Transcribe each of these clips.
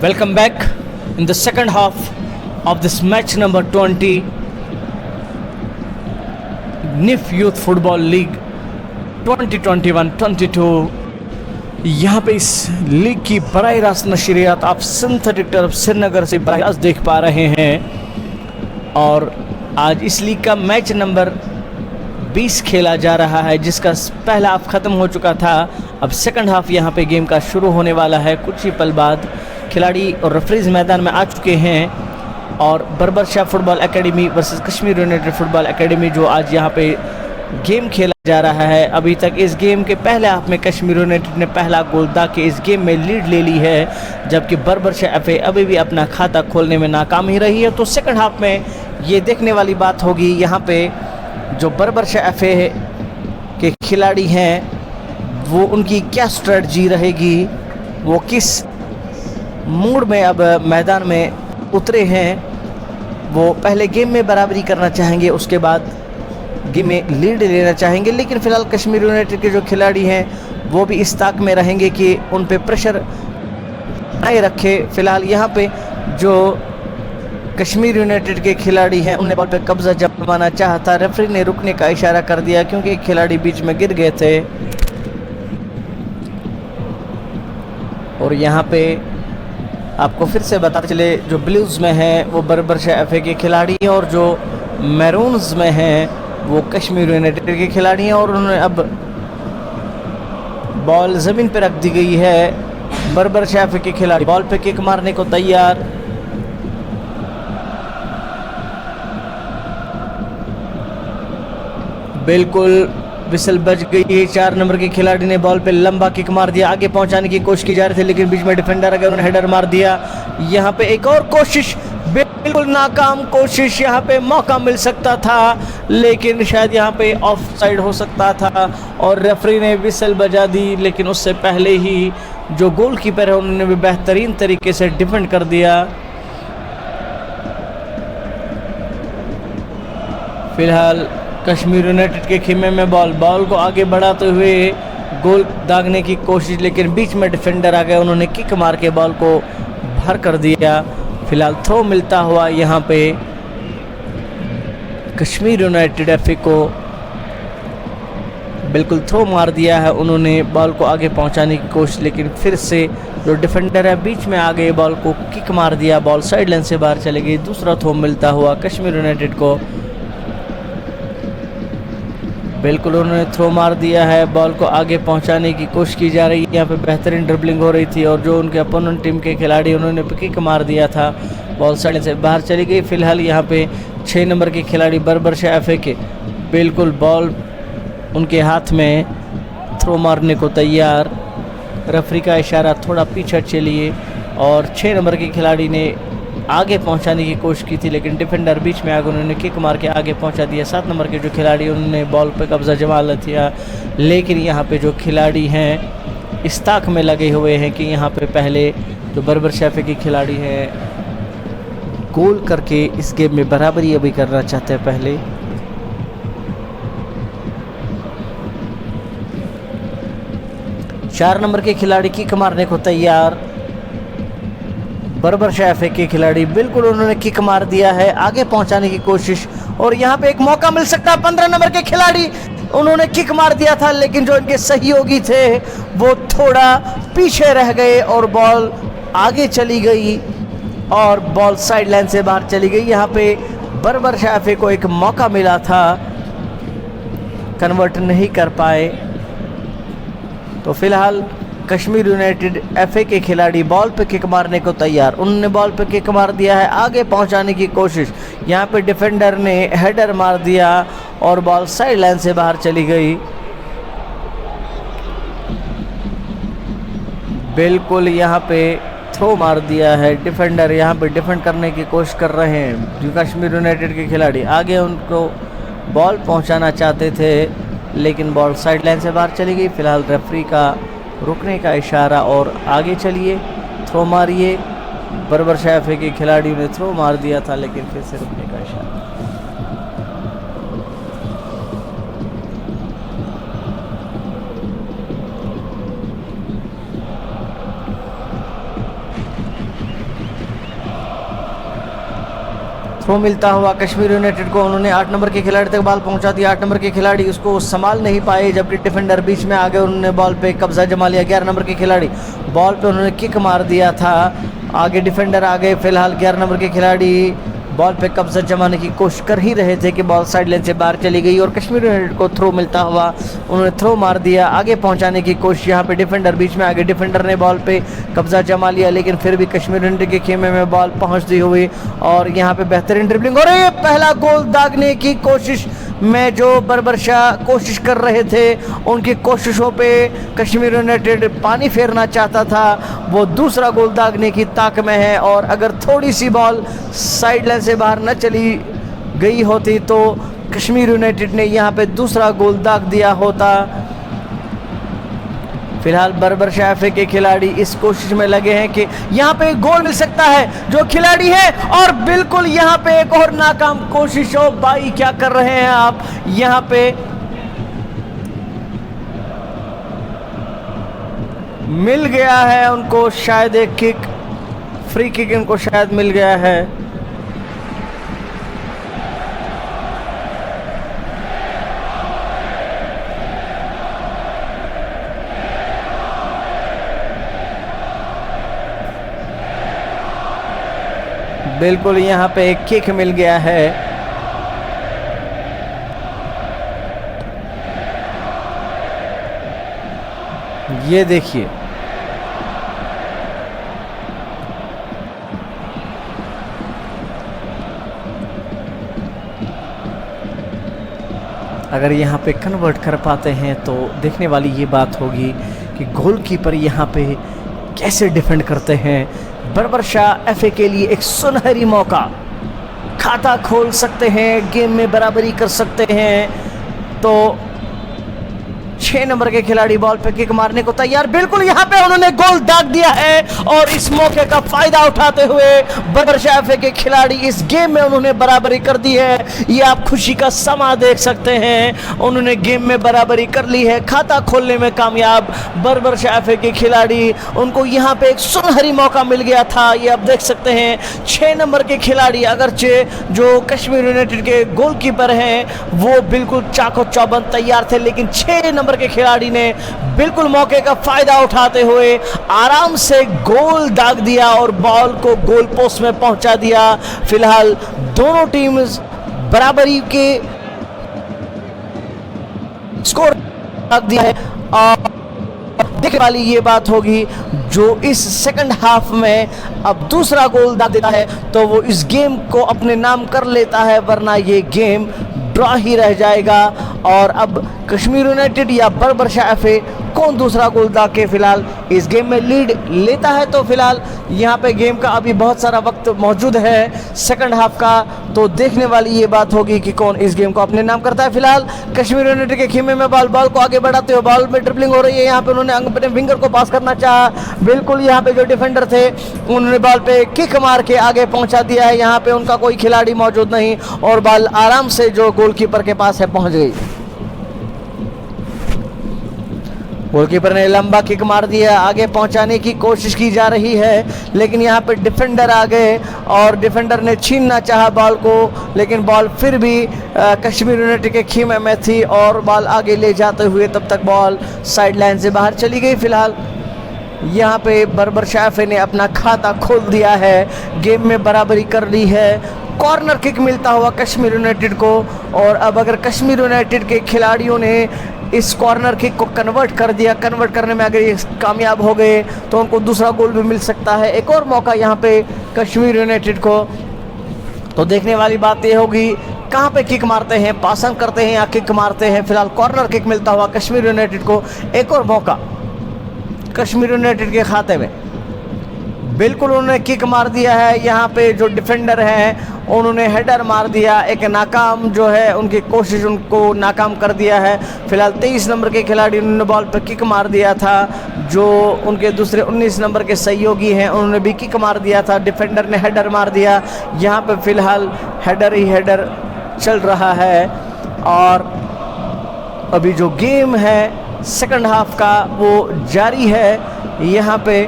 Welcome back in the second half of this match number 20 NIF Youth Football League 2021-22। यहाँ पे इस league की बराह रास्त नशरियात आप सिंथेटिक टर्फ श्रीनगर से बराह रास्त देख पा रहे हैं। और आज इस लीग का मैच नंबर 20 खेला जा रहा है, जिसका पहला हाफ ख़त्म हो चुका था। अब सेकंड हाफ यहाँ पे गेम का शुरू होने वाला है। कुछ ही पल बाद खिलाड़ी और रेफरीज मैदान में आ चुके हैं और बर्बर Shah football academy versus Kashmir United football academy जो आज यहाँ पे गेम खेला जा रहा है। अभी तक इस गेम के पहले हाफ में कश्मीर यूनाइटेड ने पहला गोल दाग के इस गेम में लीड ले ली है, जबकि बर्बर शाह एफए अभी भी अपना खाता खोलने में नाकाम ही रही है। तो सेकंड हाफ में ये देखने वाली बात होगी यहाँ पे जो बर्बर शाह एफए के खिलाड़ी हैं वो उनकी क्या स्ट्रेटजी रहेगी, वो किस मूड में अब मैदान में उतरे हैं। वो पहले गेम में बराबरी करना चाहेंगे, उसके बाद गेम में लीड लेना चाहेंगे। लेकिन फ़िलहाल कश्मीर यूनाइटेड के जो खिलाड़ी हैं वो भी इस ताक में रहेंगे कि उन पे प्रेशर बनाए रखे। फ़िलहाल यहाँ पे जो कश्मीर यूनाइटेड के खिलाड़ी हैं उन्हें बॉल पे कब्जा जमाना चाहता, रेफरी ने रुकने का इशारा कर दिया क्योंकि खिलाड़ी बीच में गिर गए थे। और यहाँ पे आपको फिर से बताते चले जो ब्लूज़ में हैं वो बर्बर शाह एफए के खिलाड़ी हैं और जो मैरून्स में हैं वो कश्मीर यूनाइटेड के खिलाड़ी हैं। और उन्होंने अब बॉल ज़मीन पे रख दी गई है। बर्बर शाह एफए के खिलाड़ी बॉल पे किक मारने को तैयार। बिल्कुल विसल बज गई है। 4 नंबर के खिलाड़ी ने बॉल पे लंबा किक मार दिया, आगे पहुंचाने की कोशिश की जा रही थी लेकिन बीच में डिफेंडर आ गया, उन्होंने हेडर मार दिया। यहाँ पे एक और कोशिश, बिल्कुल नाकाम कोशिश। यहाँ पे मौका मिल सकता था लेकिन शायद यहाँ पे ऑफ साइड हो सकता था और रेफरी ने विसल बजा दी। लेकिन उससे पहले ही जो गोलकीपर है उन्होंने भी बेहतरीन तरीके से डिफेंड कर दिया। फिलहाल कश्मीर यूनाइटेड के खेमे में बॉल को आगे बढ़ाते हुए गोल दागने की कोशिश, लेकिन बीच में डिफेंडर आ गया, उन्होंने किक मार के बॉल को बाहर कर दिया। फिलहाल थ्रो मिलता हुआ यहाँ पे कश्मीर यूनाइटेड एफए को बिल्कुल थ्रो मार दिया है उन्होंने बॉल को आगे पहुंचाने की कोशिश, लेकिन फिर से जो डिफेंडर है बीच में आ गए, बॉल को किक मार दिया, बॉल साइड लाइन से बाहर चली गई। दूसरा थ्रो मिलता हुआ कश्मीर यूनाइटेड को, बिल्कुल उन्होंने थ्रो मार दिया है। बॉल को आगे पहुंचाने की कोशिश की जा रही है। यहाँ पे बेहतरीन ड्रिबलिंग हो रही थी और जो उनके अपोनेंट टीम के खिलाड़ी उन्होंने किक मार दिया था, बॉल साइड से बाहर चली गई। फिलहाल यहाँ पे 6 नंबर के खिलाड़ी बर्बर शाह एफए के बिल्कुल बॉल उनके हाथ में, थ्रो मारने को तैयार। रेफरी का इशारा थोड़ा पीछे चलिए और 6 नंबर के खिलाड़ी ने आगे पहुंचाने की कोशिश की थी लेकिन डिफेंडर बीच में आगे, उन्होंने किक मार के आगे पहुंचा दिया। 7 नंबर के जो खिलाड़ी उन्होंने बॉल पे कब्जा जमा लिया, लेकिन यहाँ पे जो खिलाड़ी हैं इस ताक में लगे हुए हैं कि यहाँ पे पहले जो बर्बर शाह के खिलाड़ी हैं गोल करके इस गेम में बराबरी अभी करना चाहते हैं। पहले चार नंबर के खिलाड़ी किक मारने को तैयार। बर्बर शाह एफए के खिलाड़ी बिल्कुल उन्होंने किक मार दिया है, आगे पहुंचाने की कोशिश और यहाँ पे एक मौका मिल सकता है। 15 नंबर के खिलाड़ी उन्होंने किक मार दिया था लेकिन जो इनके सहयोगी थे वो थोड़ा पीछे रह गए और बॉल आगे चली गई और बॉल साइड लाइन से बाहर चली गई। यहाँ पे बर्बर शाह एफए को एक मौका मिला था, कन्वर्ट नहीं कर पाए। तो फिलहाल कश्मीर यूनाइटेड एफए के खिलाड़ी बॉल पे किक मारने को तैयार, उन्होंने बॉल पे किक मार दिया है, आगे पहुंचाने की कोशिश। यहाँ पे डिफेंडर ने हेडर मार दिया और बॉल साइड लाइन से बाहर चली गई। बिल्कुल यहाँ पे थ्रो मार दिया है डिफेंडर, यहाँ पे डिफेंड करने की कोशिश कर रहे हैं जो कश्मीर यूनाइटेड के खिलाड़ी। आगे उनको बॉल पहुँचाना चाहते थे लेकिन बॉल साइड लाइन से बाहर चली गई। फिलहाल रेफरी का रुकने का इशारा और आगे चलिए, थ्रो मारिए। बर्बर शाह एफए के खिलाड़ियों ने थ्रो मार दिया था लेकिन फिर से रुकने का इशारा। थ्रो मिलता हुआ कश्मीर यूनाइटेड को। उन्होंने 8 नंबर के खिलाड़ी तक बॉल पहुंचा दिया। 8 नंबर के खिलाड़ी उसको संभाल नहीं पाए, जबकि डिफेंडर बीच में आ गए, उन्होंने बॉल पे कब्जा जमा लिया। 11 नंबर के खिलाड़ी बॉल पे उन्होंने किक मार दिया था, आगे डिफेंडर आ गए। फिलहाल 11 नंबर के खिलाड़ी बॉल पे कब्जा जमाने की कोशिश कर ही रहे थे कि बॉल साइड लाइन से बाहर चली गई और कश्मीर यूनाइटेड को थ्रो मिलता हुआ उन्होंने थ्रो मार दिया, आगे पहुंचाने की कोशिश। यहाँ पे डिफेंडर बीच में आगे, डिफेंडर ने बॉल पे कब्जा जमा लिया, लेकिन फिर भी कश्मीर यूनाइटेड के खेमे में बॉल पहुंचती हुई और यहाँ पे बेहतरीन ड्रिबलिंग और ये पहला गोल दागने की कोशिश में जो बर्बर शाह कोशिश कर रहे थे, उनकी कोशिशों पे कश्मीर यूनाइटेड पानी फेरना चाहता था। वो दूसरा गोल दागने की ताक में है और अगर थोड़ी सी बॉल साइड लाइन से बाहर न चली गई होती तो कश्मीर यूनाइटेड ने यहाँ पे दूसरा गोल दाग दिया होता। फिलहाल बर्बर शाह के खिलाड़ी इस कोशिश में लगे हैं कि यहाँ पे गोल मिल सकता है जो खिलाड़ी है, और बिल्कुल यहाँ पे एक और नाकाम कोशिश। हो भाई क्या कर रहे हैं आप, यहाँ पे मिल गया है उनको शायद एक किक, फ्री किक उनको शायद मिल गया है। बिल्कुल यहाँ पे एक किक मिल गया है। ये देखिए अगर यहाँ पे कन्वर्ट कर पाते हैं तो देखने वाली ये बात होगी कि गोलकीपर यहाँ पे कैसे डिफेंड करते हैं। बर्बर शाह एफए के लिए एक सुनहरी मौका, खाता खोल सकते हैं, गेम में बराबरी कर सकते हैं। तो 6 नंबर के खिलाड़ी बॉल पे किक मारने को तैयार, बिल्कुल यहाँ पे उन्होंने गोल दाग दिया है और इस मौके का फायदा उठाते हुए बर्बर शाह एफए के खिलाड़ी इस गेम में उन्होंने बराबरी कर दी है। ये आप खुशी का समा देख सकते हैं, उन्होंने गेम में बराबरी कर ली है, खाता खोलने में कामयाब बर्बर शाह एफए के खिलाड़ी। उनको यहाँ पे एक सुनहरी मौका मिल गया था, ये आप देख सकते हैं। 6 नंबर के खिलाड़ी अगरचे जो कश्मीर यूनाइटेड के गोलकीपर हैं वो बिल्कुल चाको चौबंद तैयार थे, लेकिन 6 नंबर के खिलाड़ी ने बिल्कुल मौके का फायदा उठाते हुए आराम से गोल दाग दिया और बॉल को गोल पोस्ट में पहुंचा दिया। फिलहाल दोनों टीम बराबरी के स्कोर दाग दिया है और देखने वाली ये बात होगी जो इस सेकंड हाफ में अब दूसरा गोल दाग देता है तो वो इस गेम को अपने नाम कर लेता है, वरना ये गेम ड्रॉ ही रह जाएगा। और अब कश्मीर यूनाइटेड या बर्बर शाह एफए कौन दूसरा गोल दाग के फिलहाल इस गेम में लीड लेता है। तो फिलहाल यहाँ पे गेम का अभी बहुत सारा वक्त मौजूद है सेकंड हाफ का, तो देखने वाली ये बात होगी कि कौन इस गेम को अपने नाम करता है। फिलहाल कश्मीर यूनाइटेड के खेमे में बॉल को आगे बढ़ाते हुए बॉल में ड्रिबलिंग हो रही है। यहाँ पे उन्होंने अपने विंगर को पास करना चाहा, बिल्कुल यहाँ पे जो डिफेंडर थे उन्होंने बॉल पे किक मार के आगे पहुँचा दिया है। यहाँ पे उनका कोई खिलाड़ी मौजूद नहीं और बॉल आराम से जो गोलकीपर के पास है पहुँच गई। गोलकीपर ने लंबा किक मार दिया, आगे पहुंचाने की कोशिश की जा रही है, लेकिन यहाँ पे डिफेंडर आ गए और डिफेंडर ने छीनना चाहा बॉल को, लेकिन बॉल फिर भी कश्मीर यूनाइटेड के खेमे में थी और बॉल आगे ले जाते हुए तब तक बॉल साइड लाइन से बाहर चली गई। फिलहाल यहाँ पे बर्बर शाह ने अपना खाता खोल दिया है, गेम में बराबरी कर ली है। कॉर्नर किक मिलता हुआ कश्मीर यूनाइटेड को, और अब अगर कश्मीर यूनाइटेड के खिलाड़ियों ने इस कॉर्नर किक को कन्वर्ट कर दिया, कन्वर्ट करने में अगर ये कामयाब हो गए तो उनको दूसरा गोल भी मिल सकता है। एक और मौका यहाँ पे कश्मीर यूनाइटेड को, तो देखने वाली बात ये होगी कहाँ पे किक मारते हैं, पासन करते हैं या किक मारते हैं। फिलहाल कॉर्नर किक मिलता हुआ कश्मीर यूनाइटेड को, एक और मौका कश्मीर यूनाइटेड के खाते में, बिल्कुल उन्होंने किक मार दिया है। यहाँ पे जो डिफेंडर हैं उन्होंने हेडर मार दिया, एक नाकाम जो है उनकी कोशिश उनको नाकाम कर दिया है। फिलहाल 23 नंबर के खिलाड़ी उन्होंने बॉल पर किक मार दिया था, जो उनके दूसरे 19 नंबर के सहयोगी हैं उन्होंने भी किक मार दिया था, डिफेंडर ने हेडर मार दिया। यहाँ पे फिलहाल हेडर ही हेडर चल रहा है और अभी जो गेम है सेकंड हाफ का वो जारी है यहाँ पे,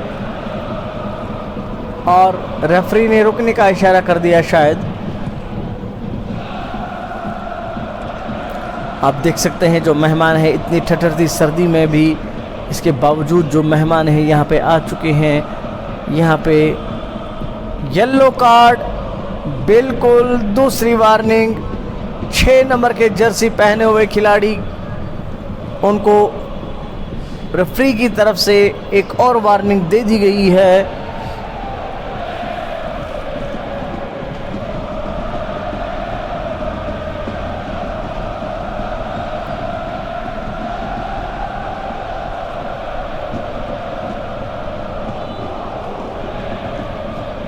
और रेफरी ने रुकने का इशारा कर दिया शायद। आप देख सकते हैं जो मेहमान है, इतनी ठठरती सर्दी में भी इसके बावजूद जो मेहमान है यहाँ पे आ चुके हैं। यहाँ पे येलो कार्ड, बिल्कुल दूसरी वार्निंग। 6 नंबर के जर्सी पहने हुए खिलाड़ी, उनको रेफरी की तरफ से एक और वार्निंग दे दी गई है।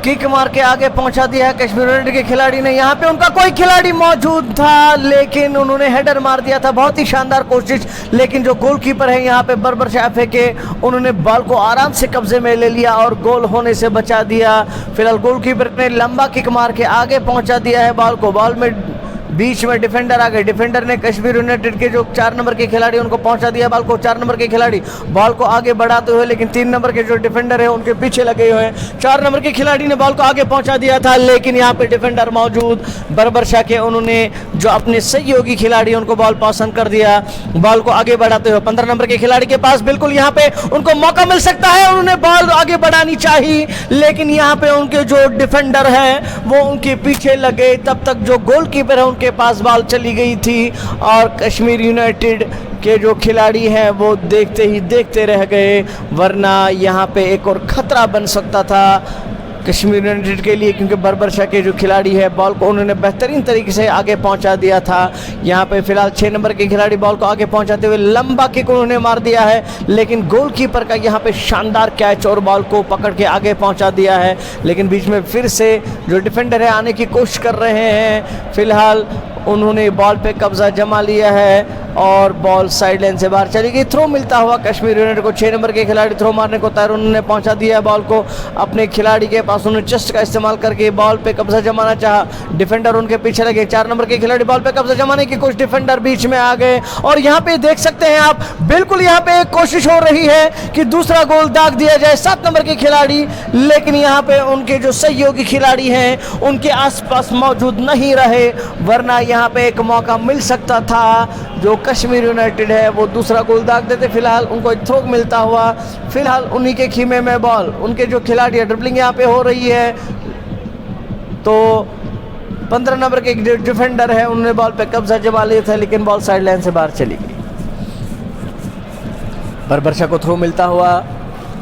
किक मार के आगे पहुंचा दिया है कश्मीर यूनाइटेड के खिलाड़ी ने। यहाँ पे उनका कोई खिलाड़ी मौजूद था लेकिन उन्होंने हेडर मार दिया था। बहुत ही शानदार कोशिश, लेकिन जो गोलकीपर है यहाँ पे बर्बर शाफे के, उन्होंने बॉल को आराम से कब्जे में ले लिया और गोल होने से बचा दिया। फिलहाल गोलकीपर ने लंबा किक मार के आगे पहुंचा दिया है बॉल को। बॉल में बीच में डिफेंडर आ गए। डिफेंडर ने कश्मीर यूनाइटेड के जो 4 नंबर के खिलाड़ी उनको पहुंचा दिया बॉल को। 4 नंबर के खिलाड़ी बॉल को आगे बढ़ाते हुए, लेकिन 3 नंबर के जो डिफेंडर है उनके पीछे लगे हुए हैं। 4 नंबर के खिलाड़ी ने बॉल को आगे पहुंचा दिया था, लेकिन यहाँ पे डिफेंडर मौजूद बर्बर शाह के, उन्होंने जो अपने सहयोगी खिलाड़ी उनको बॉल पास कर दिया। बॉल को आगे बढ़ाते हुए 15 नंबर के खिलाड़ी के पास बिल्कुल यहाँ पे उनको मौका मिल सकता है, उन्होंने बॉल आगे बढ़ानी चाहिए, लेकिन यहाँ पे उनके जो डिफेंडर है वो उनके पीछे लगे। तब तक जो गोलकीपर है उनके पास बॉल चली गई थी और कश्मीर यूनाइटेड के जो खिलाड़ी हैं वो देखते ही देखते रह गए, वरना यहाँ पे एक और खतरा बन सकता था कश्मीर यूनाइटेड के लिए, क्योंकि बर्बर शाह के जो खिलाड़ी है बॉल को उन्होंने बेहतरीन तरीके से आगे पहुंचा दिया था। यहाँ पे फिलहाल 6 नंबर के खिलाड़ी बॉल को आगे पहुंचाते हुए लंबा किक उन्होंने मार दिया है, लेकिन गोलकीपर का यहाँ पे शानदार कैच और बॉल को पकड़ के आगे पहुंचा दिया है। लेकिन बीच में फिर से जो डिफेंडर है आने की कोशिश कर रहे हैं। फिलहाल उन्होंने बॉल पे कब्जा जमा लिया है और बॉल साइड लाइन से बाहर चली गई। थ्रो मिलता हुआ कश्मीर यूनाइटेड को। 6 नंबर के खिलाड़ी थ्रो मारने को तैयार, उन्होंने पहुंचा दिया बॉल को अपने खिलाड़ी के पास। उन्होंने चेस्ट का इस्तेमाल करके बॉल पे कब्जा जमाना चाहा, डिफेंडर उनके पीछे लगे। 4 नंबर के खिलाड़ी बॉल पे कब्जा जमाने की कोशिश, डिफेंडर बीच में आ गए और यहाँ पे देख सकते हैं आप, बिल्कुल यहाँ पे एक कोशिश हो रही है कि दूसरा गोल दाग दिया जाए 7 नंबर के खिलाड़ी, लेकिन यहाँ पे उनके जो सहयोगी खिलाड़ी हैं उनके आसपास मौजूद नहीं रहे, वरना यहाँ पे एक मौका मिल सकता था जो कश्मीर यूनाइटेड है वो दूसरा गोल दाग देते। फिलहाल उनको एक थ्रो मिलता हुआ, फिलहाल उन्हीं के खीमे में बॉल, उनके जो खिलाड़ी है, ड्रिबलिंग यहाँ पे हो रही है, तो 15 नंबर के डिफेंडर है उन्होंने बॉल पे कब्जा जमा लिया था, लेकिन बॉल साइड लाइन से बाहर चली गई। बर्बर शाह को थ्रो मिलता हुआ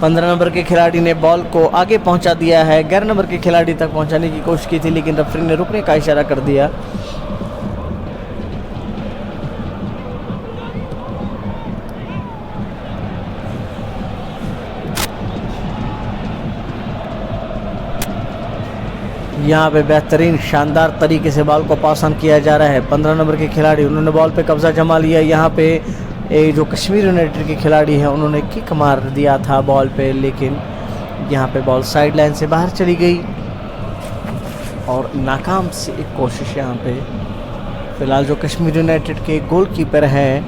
15 नंबर के खिलाड़ी ने बॉल को आगे पहुंचा दिया है। 11 नंबर के खिलाड़ी तक पहुंचाने की कोशिश की थी, लेकिन रेफरी ने रुकने का इशारा कर दिया। यहाँ पे बेहतरीन शानदार तरीके से बॉल को पास ऑन किया जा रहा है। 15 नंबर के खिलाड़ी उन्होंने बॉल पे कब्जा जमा लिया। यहाँ पे जो कश्मीर यूनाइटेड के खिलाड़ी हैं उन्होंने किक मार दिया था बॉल पे, लेकिन यहाँ पे बॉल साइड लाइन से बाहर चली गई और नाकाम से एक कोशिश यहाँ पे। फिलहाल जो कश्मीर यूनाइटेड के गोलकीपर हैं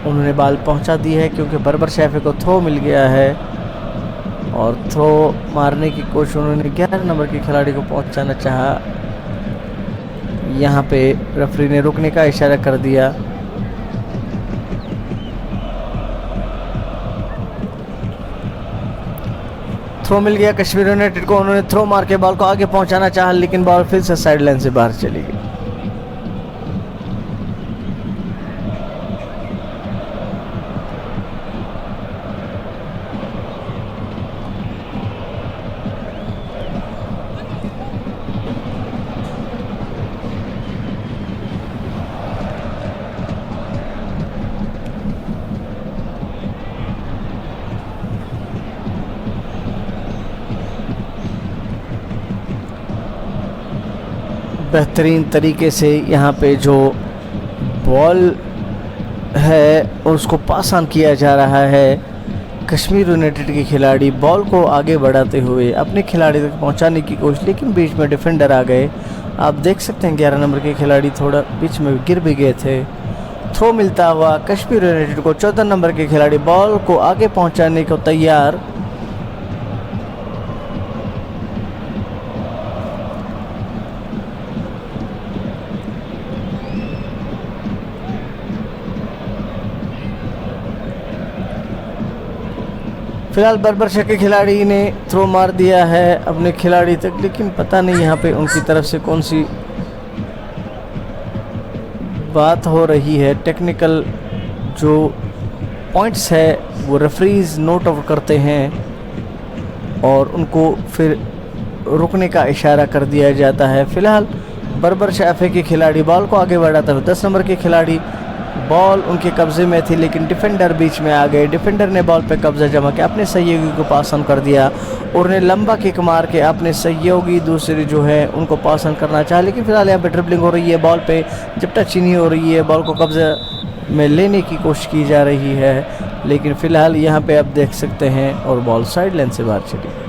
उन्होंने बॉल पहुँचा दी है, क्योंकि बर्बर शाफे को थ्रो मिल गया है और थ्रो मारने की कोशिश उन्होंने 11 नंबर के खिलाड़ी को पहुंचाना चाहा। यहाँ पे रेफरी ने रुकने का इशारा कर दिया। थ्रो मिल गया कश्मीर यूनाइटेड को। उन्होंने थ्रो मार के बॉल को आगे पहुंचाना चाहा, लेकिन बॉल फिर से साइड लाइन से बाहर चली गई। बेहतरीन तरीके से यहाँ पे जो बॉल है उसको पास ऑन किया जा रहा है। कश्मीर यूनाइटेड के खिलाड़ी बॉल को आगे बढ़ाते हुए अपने खिलाड़ी तक पहुँचाने की कोशिश, लेकिन बीच में डिफेंडर आ गए। आप देख सकते हैं 11 नंबर के खिलाड़ी थोड़ा बीच में गिर भी गए थे। थ्रो मिलता हुआ कश्मीर यूनाइटेड को। 14 नंबर के खिलाड़ी बॉल को आगे पहुँचाने को तैयार। फिलहाल बर्बरशाह के खिलाड़ी ने थ्रो मार दिया है अपने खिलाड़ी तक, लेकिन पता नहीं यहाँ पे उनकी तरफ से कौन सी बात हो रही है। टेक्निकल जो पॉइंट्स है वो रेफरीज नोट आउट करते हैं और उनको फिर रुकने का इशारा कर दिया जाता है। फिलहाल बर्बरशाह एफए के खिलाड़ी बॉल को आगे बढ़ाते हुए 10 नंबर के खिलाड़ी, बॉल उनके कब्जे में थी लेकिन डिफेंडर बीच में आ गए। डिफेंडर ने बॉल पे कब्जा जमा के अपने सहयोगी को पास ऑन कर दिया और उन्हें लंबा किक मार के अपने सहयोगी दूसरे जो है उनको पास ऑन करना चाहे, लेकिन फिलहाल यहाँ पे ड्रिबलिंग हो रही है, बॉल पे जब टचिंग हो रही है, बॉल को कब्जा में लेने की कोशिश की जा रही है, लेकिन फिलहाल यहाँ पे आप देख सकते हैं और बॉल साइड लाइन से बाहर चली।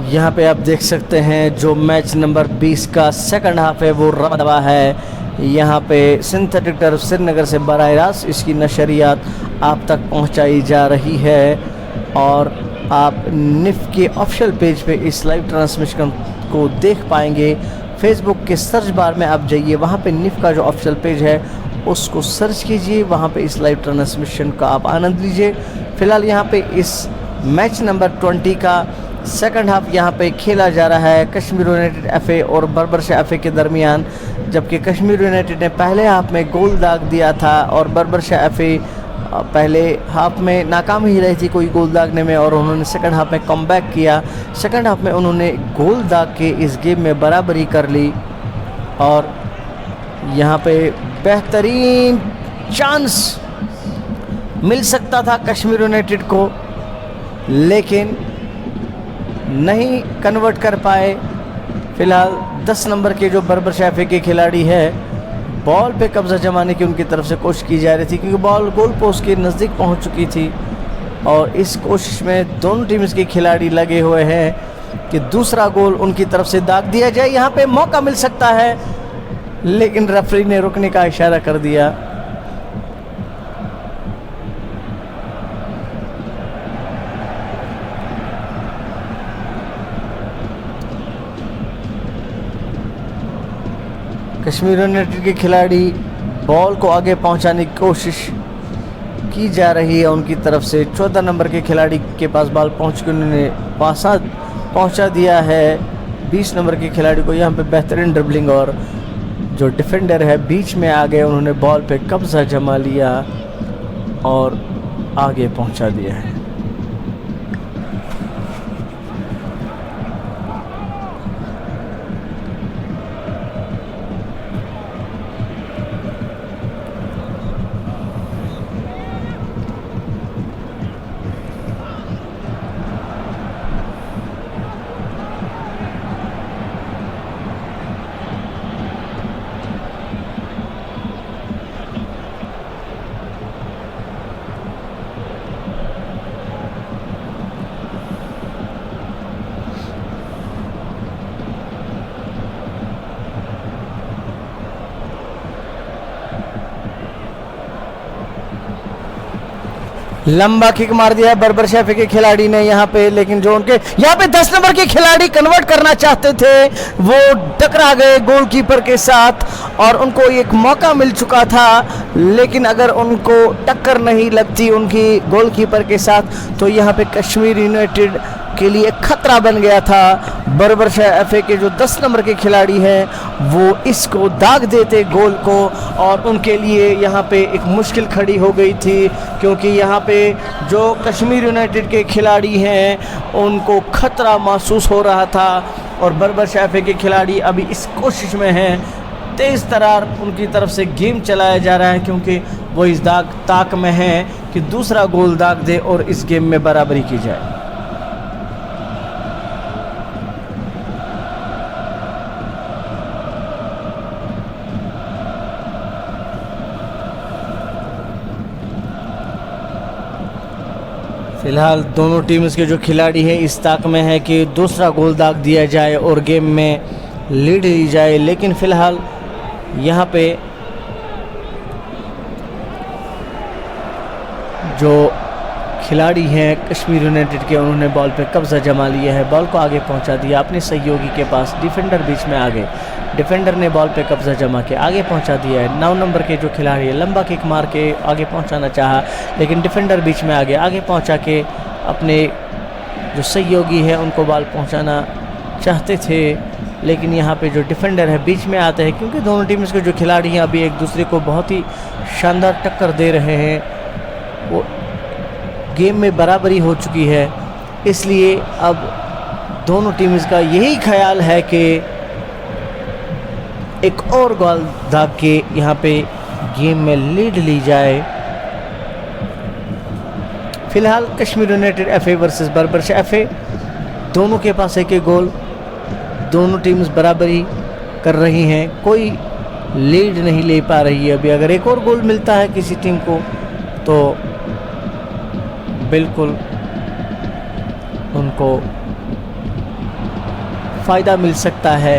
यहाँ पे आप देख सकते हैं जो मैच नंबर 20 का सेकंड हाफ है वो रवा है। यहाँ पे सिंथेटिक टर्फ श्रीनगर से बराह रास्त इसकी नशरियात आप तक पहुँचाई जा रही है और आप निफ के ऑफिशियल पेज पे इस लाइव ट्रांसमिशन को देख पाएंगे। फेसबुक के सर्च बार में आप जाइए, वहाँ पे निफ का जो ऑफिशियल पेज है उसको सर्च कीजिए, वहाँ पे इस लाइव ट्रांसमिशन का आप आनंद लीजिए। फ़िलहाल यहाँ पे इस मैच नंबर 20 का सेकंड हाफ यहाँ पे खेला जा रहा है कश्मीर यूनाइटेड एफए और बर्बरशाह एफए के दरमियान, जबकि कश्मीर यूनाइटेड ने पहले हाफ में गोल दाग दिया था और बर्बरशाह एफए पहले हाफ में नाकाम ही रही थी कोई गोल दागने में और उन्होंने सेकंड हाफ में कमबैक किया। सेकंड हाफ में उन्होंने गोल दाग के इस गेम में बराबरी कर ली और यहाँ पे बेहतरीन चांस मिल सकता था कश्मीर यूनाइटेड को, लेकिन नहीं कन्वर्ट कर पाए। फिलहाल 10 नंबर के जो बर्बरशाह एफए के खिलाड़ी है, बॉल पे कब्जा जमाने की उनकी तरफ से कोशिश की जा रही थी क्योंकि बॉल गोल पोस्ट के नज़दीक पहुंच चुकी थी और इस कोशिश में दोनों टीम्स के खिलाड़ी लगे हुए हैं कि दूसरा गोल उनकी तरफ से दाग दिया जाए। यहाँ पे मौका मिल सकता है, लेकिन रेफरी ने रुकने का इशारा कर दिया। कश्मीर यूनाइटेड के खिलाड़ी बॉल को आगे पहुंचाने की कोशिश की जा रही है उनकी तरफ से। 14 नंबर के खिलाड़ी के पास बॉल पहुंच के उन्होंने पासा पहुंचा दिया है 20 नंबर के खिलाड़ी को। यहाँ पे बेहतरीन ड्रिबलिंग और जो डिफेंडर है बीच में आ गए, उन्होंने बॉल पे कब्जा जमा लिया और आगे पहुंचा दिया है। लंबा किक मार दिया है बर्बरशाह एफए के खिलाड़ी ने यहाँ पे, लेकिन जो उनके यहाँ पे 10 नंबर के खिलाड़ी कन्वर्ट करना चाहते थे वो टकरा गए गोलकीपर के साथ और उनको एक मौका मिल चुका था, लेकिन अगर उनको टक्कर नहीं लगती उनकी गोलकीपर के साथ तो यहाँ पे कश्मीर यूनाइटेड के लिए खतरा बन गया था। बर्बरशाह एफए के जो 10 नंबर के खिलाड़ी हैं वो इसको दाग देते गोल को और उनके लिए यहाँ पे एक मुश्किल खड़ी हो गई थी, क्योंकि यहाँ पे जो कश्मीर यूनाइटेड के खिलाड़ी हैं उनको खतरा महसूस हो रहा था और बर्बरशाह एफए के खिलाड़ी अभी इस कोशिश में हैं, तेज़ तरार उनकी तरफ से गेम चलाया जा रहा है क्योंकि वो इस ताक में हैं कि दूसरा गोल दाग दे और इस गेम में बराबरी की जाए। फिलहाल दोनों टीम्स के जो खिलाड़ी हैं इस ताक में है कि दूसरा गोल दाग दिया जाए और गेम में लीड ली जाए, लेकिन फ़िलहाल यहाँ पे जो खिलाड़ी हैं कश्मीर यूनाइटेड के, उन्होंने बॉल पे कब्जा जमा लिया है, बॉल को आगे पहुंचा दिया अपने सहयोगी के पास। डिफेंडर बीच में आ गए, डिफेंडर ने बॉल पे कब्जा जमा के आगे पहुंचा दिया है। 9 नंबर के जो खिलाड़ी है लंबा किक मार के आगे पहुंचाना चाहा, लेकिन डिफेंडर बीच में आ गया, आगे पहुंचा के अपने जो सहयोगी है उनको बॉल पहुंचाना चाहते थे, लेकिन यहाँ पे जो डिफेंडर है बीच में आते हैं, क्योंकि दोनों टीम्स के जो खिलाड़ी हैं अभी एक दूसरे को बहुत ही शानदार टक्कर दे रहे हैं। वो गेम में बराबरी हो चुकी है, इसलिए अब दोनों टीम्स का यही ख्याल है कि एक और गोल दाग के यहाँ पे गेम में लीड ली जाए। फिलहाल Kashmir United FA versus Barbarshah FA, दोनों के पास एक गोल, दोनों टीम्स बराबरी कर रही हैं, कोई लीड नहीं ले पा रही है अभी। अगर एक और गोल मिलता है किसी टीम को तो बिल्कुल उनको फ़ायदा मिल सकता है।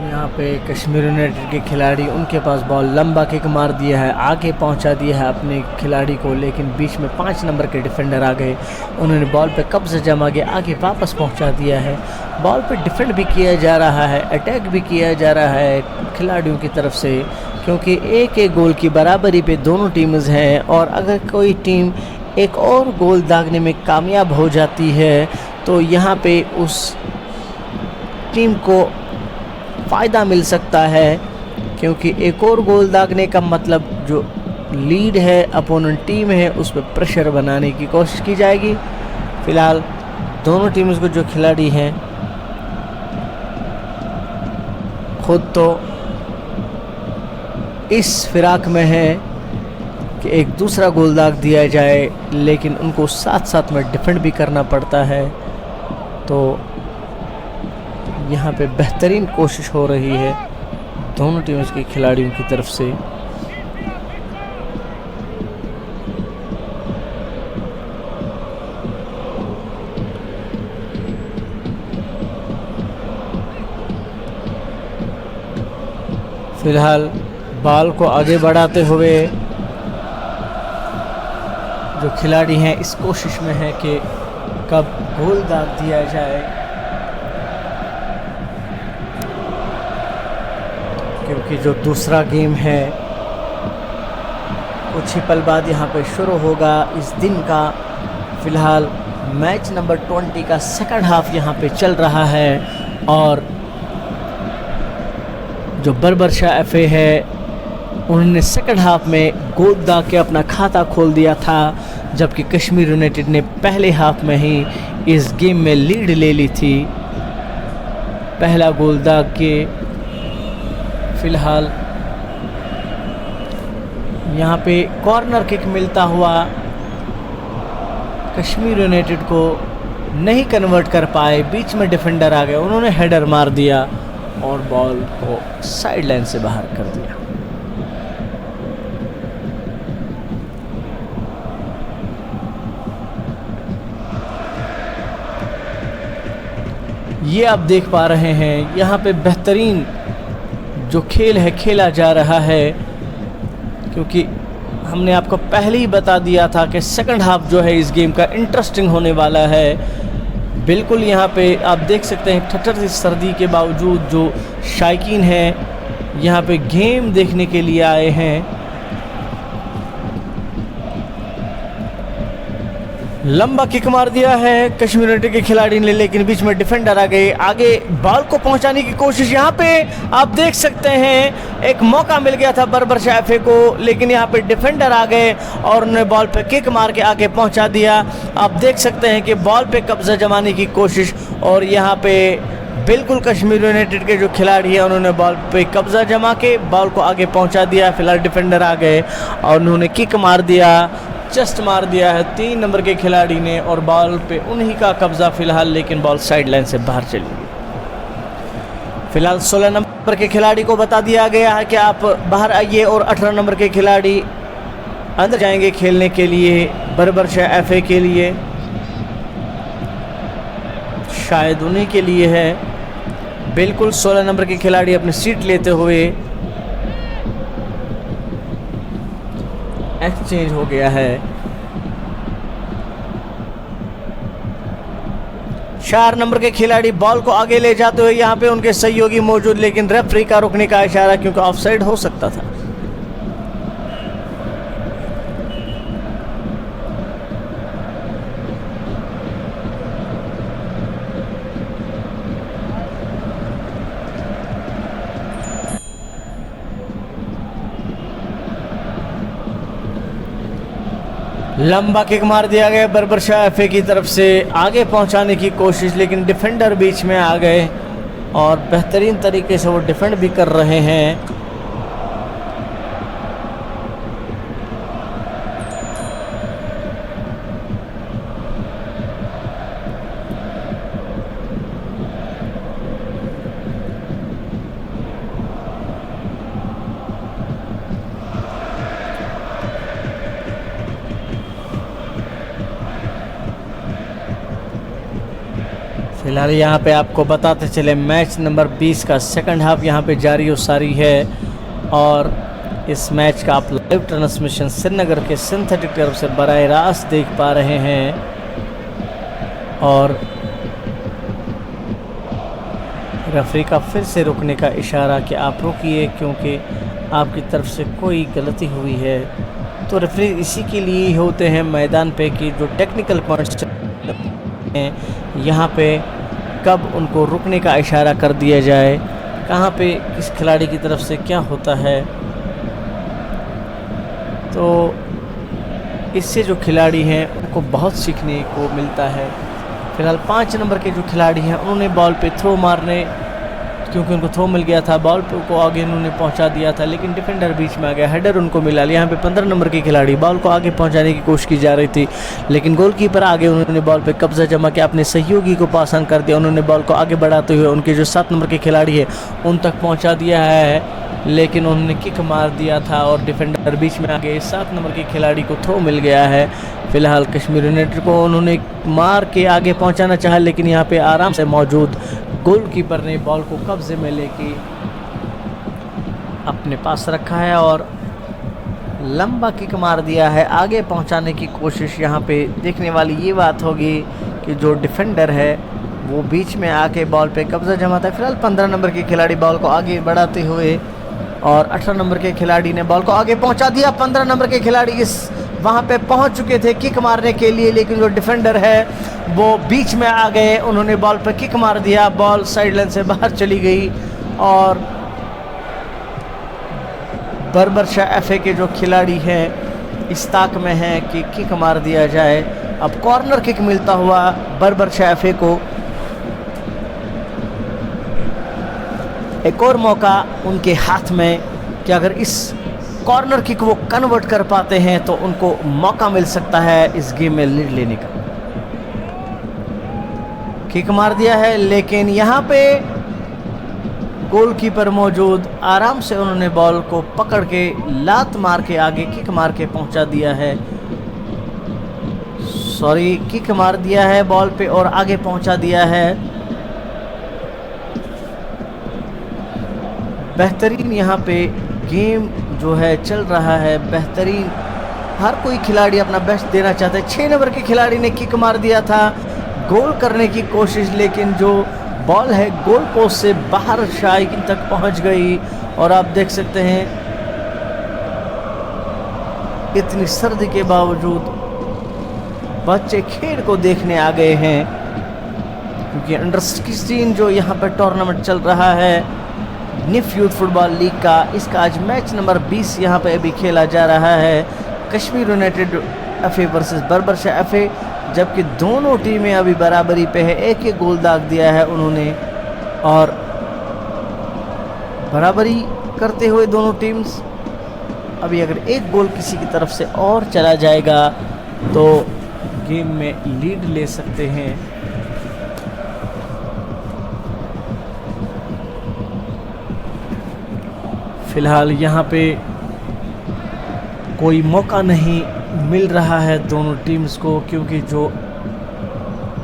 यहाँ पे कश्मीर यूनाइटेड के खिलाड़ी, उनके पास बॉल, लंबा किक मार दिया है, आगे पहुंचा दिया है अपने खिलाड़ी को, लेकिन बीच में 5 नंबर के डिफेंडर आ गए, उन्होंने बॉल पे कब्जा जमा के आगे वापस पहुंचा दिया है। बॉल पे डिफेंड भी किया जा रहा है, अटैक भी किया जा रहा है खिलाड़ियों की तरफ से, क्योंकि एक एक गोल की बराबरी पे दोनों टीम्स हैं, और अगर कोई टीम एक और गोल दागने में कामयाब हो जाती है तो यहाँ पे उस टीम को फ़ायदा मिल सकता है, क्योंकि एक और गोल दागने का मतलब जो लीड है अपोनेंट टीम है उस पर प्रेशर बनाने की कोशिश की जाएगी। फ़िलहाल दोनों टीम्स को जो खिलाड़ी हैं खुद तो इस फिराक में है कि एक दूसरा गोल दाग दिया जाए, लेकिन उनको साथ साथ में डिफेंड भी करना पड़ता है, तो यहाँ पे बेहतरीन कोशिश हो रही है दोनों टीम्स के खिलाड़ियों की तरफ से। फिलहाल बॉल को आगे बढ़ाते हुए जो खिलाड़ी हैं इस कोशिश में है कि कब गोल दाग दिया जाए, क्योंकि जो दूसरा गेम है कुछ ही पल बाद यहाँ पे शुरू होगा इस दिन का। फ़िलहाल मैच नंबर 20 का सेकंड हाफ यहाँ पे चल रहा है, और जो बरबरशाह एफए है उन्होंने सेकंड हाफ में गोल दाग के अपना खाता खोल दिया था, जबकि कश्मीर यूनाइटेड ने पहले हाफ में ही इस गेम में लीड ले ली थी पहला गोल दाग के। फ़िलहाल यहाँ पे कॉर्नर किक मिलता हुआ कश्मीर यूनाइटेड को नहीं कन्वर्ट कर पाए, बीच में डिफेंडर आ गए, उन्होंने हेडर मार दिया और बॉल को साइड लाइन से बाहर कर दिया। ये आप देख पा रहे हैं यहाँ पे बेहतरीन जो खेल है खेला जा रहा है, क्योंकि हमने आपको पहले ही बता दिया था कि सेकंड हाफ जो है इस गेम का इंटरेस्टिंग होने वाला है। बिल्कुल यहाँ पे आप देख सकते हैं ठट्ठर सर्दी के बावजूद जो शायकीन हैं यहाँ पे गेम देखने के लिए आए हैं। लंबा किक मार दिया है कश्मीर यूनाइटेड के खिलाड़ी ने, लेकिन बीच में डिफेंडर आ गए, आगे बॉल को पहुंचाने की कोशिश। यहाँ पे आप देख सकते हैं एक मौका मिल गया था बरबरशाह एफए को, लेकिन यहाँ पे डिफेंडर आ गए और उन्होंने बॉल पे किक मार के आगे पहुंचा दिया। आप देख सकते हैं कि बॉल पे कब्जा जमाने की कोशिश, और यहाँ पे बिल्कुल कश्मीर यूनाइटेड के जो खिलाड़ी हैं उन्होंने बॉल पे कब्जा जमा के बॉल को आगे पहुँचा दिया। फिलहाल डिफेंडर आ गए और उन्होंने किक मार दिया, चस्ट मार दिया है 3 नंबर के खिलाड़ी ने, और बॉल पे उन्हीं का कब्जा फिलहाल, लेकिन बॉल साइड लाइन से बाहर चली गई। फिलहाल 16 नंबर के खिलाड़ी को बता दिया गया है कि आप बाहर आइए और 18 नंबर के खिलाड़ी अंदर जाएंगे खेलने के लिए बर्बरशाह एफए के लिए। शायद उन्हीं के लिए है। बिल्कुल 16 नंबर के खिलाड़ी अपनी सीट लेते हुए एक्सचेंज हो गया है। 4 नंबर के खिलाड़ी बॉल को आगे ले जाते हुए यहाँ पे उनके सहयोगी मौजूद, लेकिन रेफरी का रुकने का इशारा क्योंकि ऑफसाइड हो सकता था। लंबा किक मार दिया गया बर्बरशाह एफए की तरफ से, आगे पहुंचाने की कोशिश, लेकिन डिफेंडर बीच में आ गए और बेहतरीन तरीके से वो डिफेंड भी कर रहे हैं। फिलहाल यहाँ पे आपको बताते चले मैच नंबर 20 का सेकंड हाफ यहाँ पे जारी और सारी है और इस मैच का आप लाइव ट्रांसमिशन श्रीनगर के सिंथेटिक तरफ से बराह रास्त देख पा रहे हैं। और रेफरी का फिर से रुकने का इशारा कि आप रुकिए क्योंकि आपकी तरफ से कोई गलती हुई है। तो रेफरी इसी के लिए ही होते हैं मैदान पे कि जो टेक्निकल पॉइंट्स हैं यहाँ पे कब उनको रुकने का इशारा कर दिया जाए, कहाँ पे किस खिलाड़ी की तरफ से क्या होता है। तो इससे जो खिलाड़ी हैं उनको बहुत सीखने को मिलता है। फिलहाल 5 नंबर के जो खिलाड़ी हैं उन्होंने बॉल पे थ्रो मारने, क्योंकि उनको थ्रो मिल गया था, बॉल को आगे उन्होंने पहुंचा दिया था, लेकिन डिफेंडर बीच में आ गया, हेडर उनको मिला। यहाँ पे 15 नंबर के खिलाड़ी बॉल को आगे पहुंचाने की कोशिश की जा रही थी, लेकिन गोलकीपर आगे उन्होंने बॉल पे कब्जा जमा किया, अपने सहयोगी को पास ऑन कर दिया। उन्होंने बॉल को आगे बढ़ाते हुए उनके जो 7 नंबर के खिलाड़ी है उन तक पहुँचा दिया है, लेकिन उन्होंने किक मार दिया था और डिफेंडर बीच में आ गए। 7 नंबर के खिलाड़ी को थ्रो मिल गया है। फिलहाल कश्मीर यूनाइटेड को उन्होंने मार के आगे पहुंचाना चाहा, लेकिन यहाँ पे आराम से मौजूद गोलकीपर ने बॉल को कब्जे में लेके अपने पास रखा है और लंबा किक मार दिया है। आगे पहुंचाने की कोशिश यहाँ पे देखने वाली ये बात होगी कि जो डिफेंडर है वो बीच में आके बॉल पे कब्जा जमाता है। फिलहाल 15 नंबर के खिलाड़ी बॉल को आगे बढ़ाते हुए और 18 नंबर के खिलाड़ी ने बॉल को आगे पहुंचा दिया। 15 नंबर के खिलाड़ी इस वहां पे पहुंच चुके थे किक मारने के लिए, लेकिन जो डिफेंडर है वो बीच में आ गए, उन्होंने बॉल पे किक मार दिया, बॉल साइड लाइन से बाहर चली गई और बर्बरशाह एफए के जो खिलाड़ी हैं इस ताक में हैं कि किक मार दिया जाए। अब कॉर्नर किक मिलता हुआ बर्बरशाह एफए को। एक और मौका उनके हाथ में कि अगर इस कॉर्नर किक वो कन्वर्ट कर पाते हैं तो उनको मौका मिल सकता है इस गेम में लीड लेने का। किक मार दिया है, लेकिन यहाँ पे गोलकीपर मौजूद, आराम से उन्होंने बॉल को पकड़ के लात मार के आगे किक मार के पहुंचा दिया है। सॉरी, किक मार दिया है बॉल पे और आगे पहुंचा दिया है। बेहतरीन यहाँ पे गेम जो है चल रहा है, बेहतरीन, हर कोई खिलाड़ी अपना बेस्ट देना चाहता है। 6 नंबर के खिलाड़ी ने किक मार दिया था, गोल करने की कोशिश, लेकिन जो बॉल है गोल पोस्ट से बाहर शायकीन तक पहुंच गई। और आप देख सकते हैं इतनी सर्दी के बावजूद बच्चे खेल को देखने आ गए हैं, क्योंकि अंडर 16 जो यहाँ पर टूर्नामेंट चल रहा है निफ यूथ फुटबॉल लीग का, इसका आज मैच नंबर 20 यहाँ पे अभी खेला जा रहा है। Kashmir United FA versus Barbarshah FA, जबकि दोनों टीमें अभी बराबरी पे है, एक एक गोल दाग दिया है उन्होंने और बराबरी करते हुए दोनों टीम्स। अभी अगर एक गोल किसी की तरफ से और चला जाएगा तो गेम में लीड ले सकते हैं। फिलहाल यहाँ पे कोई मौका नहीं मिल रहा है दोनों टीम्स को, क्योंकि जो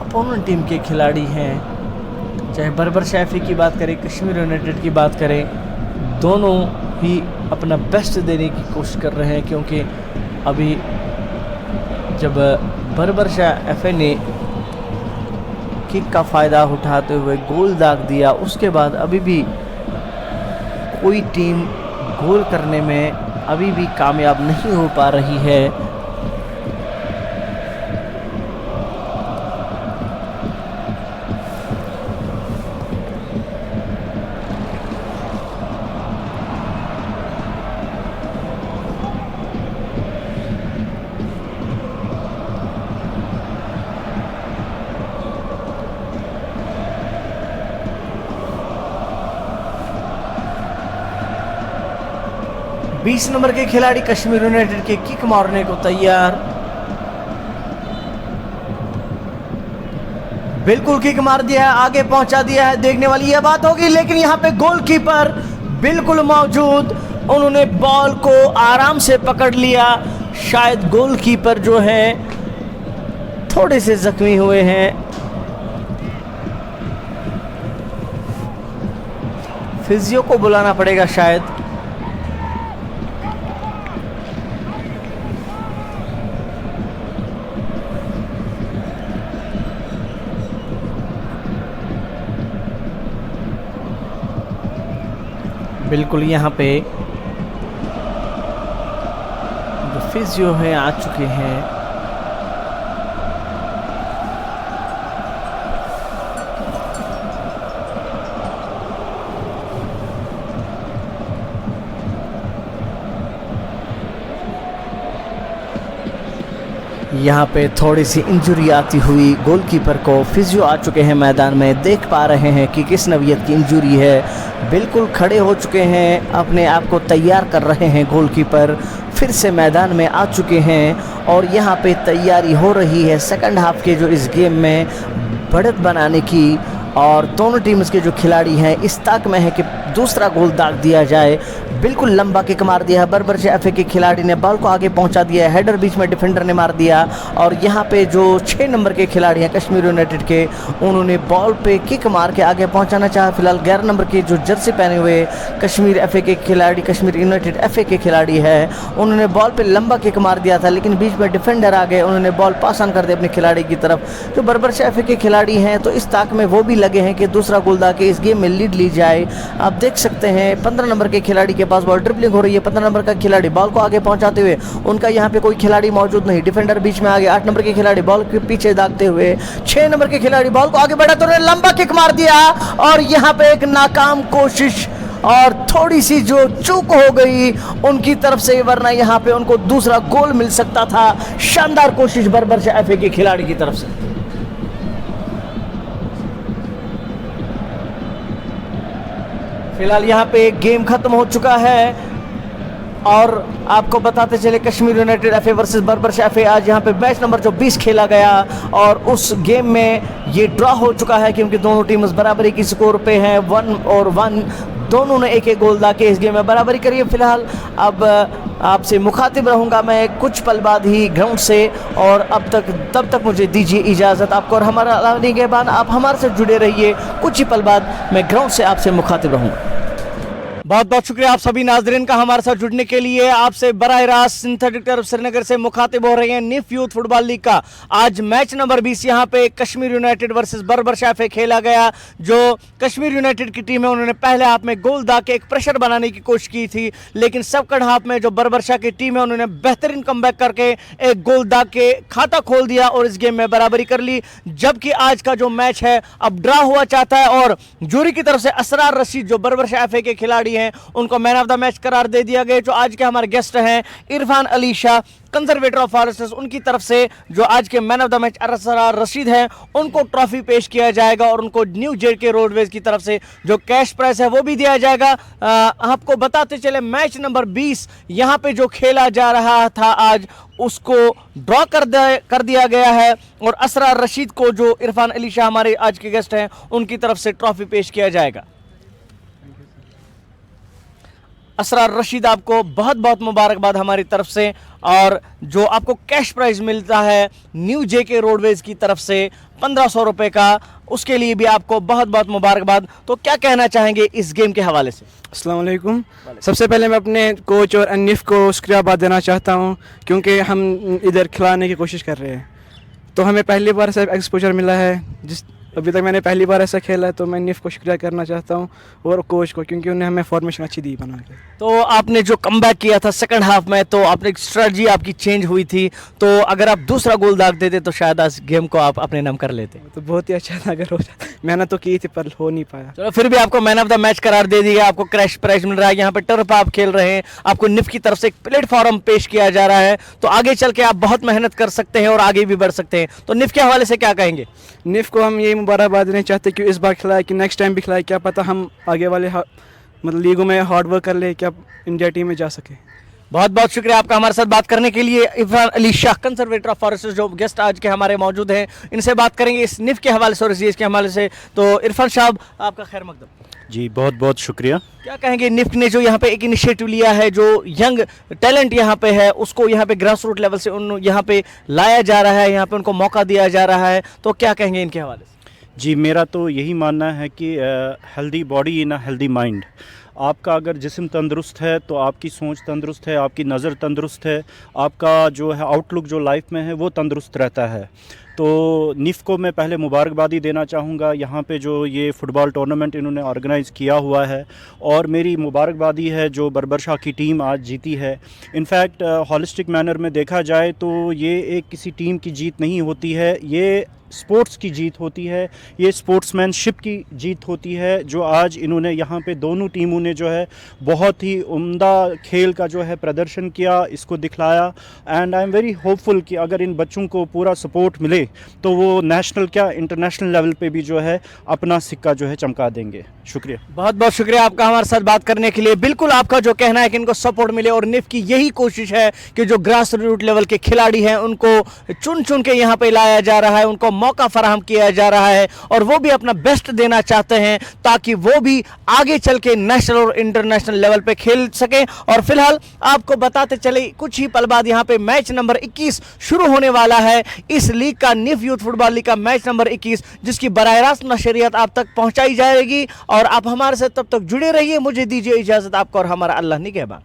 अपोनेंट टीम के खिलाड़ी हैं, चाहे बर्बर शैफी की बात करें, कश्मीर यूनाइटेड की बात करें, दोनों ही अपना बेस्ट देने की कोशिश कर रहे हैं। क्योंकि अभी जब बर्बर शाह एफ ने किक का फ़ायदा उठाते हुए गोल दाग दिया, उसके बाद अभी भी कोई टीम गोल करने में अभी भी कामयाब नहीं हो पा रही है। बीस नंबर के खिलाड़ी कश्मीर यूनाइटेड के किक मारने को तैयार, बिल्कुल किक मार दिया है, आगे पहुंचा दिया है। देखने वाली यह बात होगी, लेकिन यहां पे गोलकीपर बिल्कुल मौजूद, उन्होंने बॉल को आराम से पकड़ लिया। शायद गोलकीपर जो है थोड़े से जख्मी हुए हैं, फिजियो को बुलाना पड़ेगा शायद। बिल्कुल यहाँ पे जो फिजियो है आ चुके हैं। यहाँ पे थोड़ी सी इंजरी आती हुई गोलकीपर को, फिजियो आ चुके हैं मैदान में, देख पा रहे हैं कि किस नौयत की इंजरी है। बिल्कुल खड़े हो चुके हैं, अपने आप को तैयार कर रहे हैं। गोलकीपर फिर से मैदान में आ चुके हैं और यहाँ पे तैयारी हो रही है सेकंड हाफ के जो इस गेम में बढ़त बनाने की। और दोनों टीम्स के जो खिलाड़ी हैं इस ताक में है कि दूसरा गोल दाग दिया जाए। बिल्कुल लंबा किक मार दिया है बर्बर शाह एफ के खिलाड़ी ने, बॉल को आगे पहुंचा दिया है, हेडर बीच में डिफेंडर ने मार दिया। और यहाँ पे जो 6 नंबर के खिलाड़ी हैं कश्मीर यूनाइटेड के, उन्होंने बॉल पे किक मार के आगे पहुंचाना चाहा। फिलहाल 11 नंबर के जो जर्सी पहने हुए कश्मीर एफ के खिलाड़ी, कश्मीर यूनाइटेड एफ के खिलाड़ी है, उन्होंने बॉल पे लंबा किक मार दिया था, लेकिन बीच में डिफेंडर आ गए, उन्होंने बॉल पास ऑन कर दिया अपने खिलाड़ी की तरफ। जो बर्बर शाह एफ के खिलाड़ी हैं तो इस ताक में वो भी लगे हैं कि दूसरा गोल दाग के इस गेम में लीड ली जाए। आप देख सकते हैं 15 नंबर के खिलाड़ी के पास बॉल ड्रिबलिंग हो रही है। 15 नंबर का खिलाड़ी बॉल को आगे पहुंचाते हुए, उनका यहाँ पे कोई खिलाड़ी मौजूद नहीं, डिफेंडर बीच में आ गए। 8 नंबर के खिलाड़ी बॉल के पीछे दागते हुए, 6 नंबर के खिलाड़ी बॉल को आगे बढ़ाते हुए लंबा किक मार दिया और यहाँ पे एक नाकाम कोशिश और थोड़ी सी जो चूक हो गई उनकी तरफ से, वरना यहाँ पे उनको दूसरा गोल मिल सकता था। शानदार कोशिश बर्बर शाह एफ के खिलाड़ी की तरफ से। फिलहाल यहाँ पे गेम खत्म हो चुका है और आपको बताते चले कश्मीर यूनाइटेड एफ वर्सेस बर्बर शाह एफ, आज यहाँ पे मैच नंबर जो 20 खेला गया और उस गेम में ये ड्रॉ हो चुका है क्योंकि दोनों टीम्स बराबरी की स्कोर पे हैं। 1 और 1 दोनों ने एक गोल दा के इस गेम में बराबरी करी है। फिलहाल अब आपसे मुखातिब रहूँगा मैं कुछ पल बाद ही ग्राउंड से, और तब तक मुझे दीजिए इजाज़त। आपको और हमारा निगहबान, आप हमारे से जुड़े रहिए। कुछ ही पल बाद मैं ग्राउंड से आपसे मुखातिब रहूँगा। बहुत बहुत शुक्रिया आप सभी नाजरीन का हमारे साथ जुड़ने के लिए। आपसे बराह रास्त सिंथेटिक टर्फ श्रीनगर से मुखातिब हो रहे हैं निफ यूथ फुटबॉल लीग का आज मैच नंबर 20 यहाँ पे कश्मीर यूनाइटेड वर्सेस बर्बर शाह एफ खेला गया। जो कश्मीर यूनाइटेड की टीम है उन्होंने पहले हाफ में गोल दा के एक प्रेशर बनाने की कोशिश की थी, लेकिन सेकंड हाफ में जो बर्बर शाह की टीम है उन्होंने बेहतरीन कमबैक करके एक गोल दा के खाता खोल दिया और इस गेम में बराबरी कर ली। जबकि आज का जो मैच है अब ड्रा हुआ चाहता है और जूरी की तरफ से असरार रशीद जो बर्बर शाह एफ के खिलाड़ी हैं उनको मैन ऑफ द मैच करार दे दिया गया। जो आज के हमारे गेस्ट हैं Irfan Ali Shah, conservator of foresters, उनकी तरफ से जो आज के man of the match Asrar Rashid हैं उनको ट्रॉफी पेश किया जाएगा और उनको न्यू जेके रोडवेज की तरफ से जो कैश प्राइस है वो भी दिया जाएगा। आपको बताते चले मैच नंबर 20 यहाँ पे जो खेला जा रहा था आज उसको ड्रॉ कर दिया गया है और असरार रशीद को जो इरफान अली शाह हमारे आज के गेस्ट हैं उनकी तरफ से ट्रॉफी पेश किया जाएगा। असरार रशीद, आपको बहुत बहुत मुबारकबाद हमारी तरफ से। और जो आपको कैश प्राइज मिलता है न्यू जेके रोडवेज की तरफ से 1500 रुपये का, उसके लिए भी आपको बहुत बहुत मुबारकबाद। तो क्या कहना चाहेंगे इस गेम के हवाले से? अस्सलाम वालेकुम। सबसे पहले मैं अपने कोच और अनिफ को शुक्रियाबाद देना चाहता हूँ, क्योंकि हम इधर खिलाने की कोशिश कर रहे हैं। तो हमें पहली बार ऐसा एक्सपोजर मिला है, जिस अभी तक मैंने पहली बार ऐसा खेला है। तो मैं अनिफ को शुक्रिया करना चाहता हूँ और कोच को, क्योंकि उन्हें हमें फॉर्मेशन अच्छी दी बना के। तो आपने जो कमबैक किया था सेकंड हाफ में, तो आपने स्ट्रेटजी आपकी चेंज हुई थी। तो अगर आप दूसरा गोल दाग देते तो शायद आज गेम को आप अपने नाम कर लेते। तो बहुत ही अच्छा था अगर हो जाता। मेहनत तो की थी पर हो नहीं पाया। चलो फिर भी आपको मैन ऑफ द मैच करार दे दिया, आपको क्रैश प्राइज मिल रहा है। यहाँ पे टर्फ आप खेल रहे हैं, आपको निफ की तरफ से एक प्लेटफॉर्म पेश किया जा रहा है। तो आगे चल के आप बहुत मेहनत कर सकते हैं और आगे भी बढ़ सकते हैं। तो निफ के हवाले से क्या कहेंगे? निफ को हम यही मुबारकबाद देना चाहते हैं कि इस बार खिलाए, कि नेक्स्ट टाइम भी खिलाए। क्या पता हम आगे वाले मतलब लीगों में हार्ड वर्क कर ले, क्या इंडिया टीम में जा सके। बहुत बहुत शुक्रिया आपका हमारे साथ बात करने के लिए। Irfan Ali Shah, conservator of forest, जो गेस्ट आज के हमारे मौजूद हैं, इनसे बात करेंगे इस निफ के हवाले से और इस के हवाले से। तो इरफान साहब, आपका खैर मकदम। जी बहुत बहुत शुक्रिया। क्या कहेंगे निफ्ट ने जो यहाँ पे एक इनिशिएटिव लिया है, जो यंग टैलेंट यहाँ पे है उसको यहाँ पे ग्रास रूट लेवल से उन यहाँ पे लाया जा रहा है, यहाँ पे उनको मौका दिया जा रहा है। तो क्या कहेंगे इनके हवाले से? जी मेरा तो यही मानना है कि healthy body in a healthy mind. आपका अगर जिस्म तंदुरुस्त है तो आपकी सोच तंदुरुस्त है, आपकी नज़र तंदुरुस्त है, आपका जो है आउटलुक जो लाइफ में है वो तंदुरुस्त रहता है। तो निफ को मैं पहले मुबारकबादी देना चाहूँगा यहाँ पे जो ये फ़ुटबॉल टूर्नामेंट इन्होंने ऑर्गेनाइज़ किया हुआ है। और मेरी मुबारकबादी है जो बरबरशाह की टीम आज जीती है। इनफैक्ट हॉलिस्टिक मैनर में देखा जाए तो ये एक किसी टीम की जीत नहीं होती है, ये स्पोर्ट्स की जीत होती है, ये स्पोर्ट्समैनशिप की जीत होती है। जो आज इन्होंने यहाँ पे दोनों टीमों ने जो है बहुत ही उम्दा खेल का जो है प्रदर्शन किया, इसको दिखलाया। And I am very hopeful कि अगर इन बच्चों को पूरा सपोर्ट मिले तो वो नेशनल क्या इंटरनेशनल लेवल पे भी जो है अपना सिक्का जो है चमका देंगे। शुक्रिया, बहुत बहुत शुक्रिया आपका हमारे साथ बात करने के लिए। बिल्कुल आपका जो कहना है कि इनको सपोर्ट मिले, और निफ की यही कोशिश है कि जो ग्रास रूट लेवल के खिलाड़ी हैं उनको चुन चुन के यहाँ पे लाया जा रहा है, उनको मौका फराहम किया जा रहा है और वो भी अपना बेस्ट देना चाहते हैं ताकि वो भी आगे चल के नेशनल और इंटरनेशनल लेवल पे खेल सके। और फिलहाल आपको बताते चले कुछ ही पल बाद यहाँ पे मैच नंबर 21 शुरू होने वाला है। इस लीग का निफ यूथ फुटबॉल लीग का मैच नंबर 21, जिसकी बराह रास्त नशरियत आप तक पहुंचाई जाएगी। और आप हमारे साथ तब तक जुड़े रहिए। मुझे दीजिए इजाजत, आपको और हमारा अल्लाह निगहबान।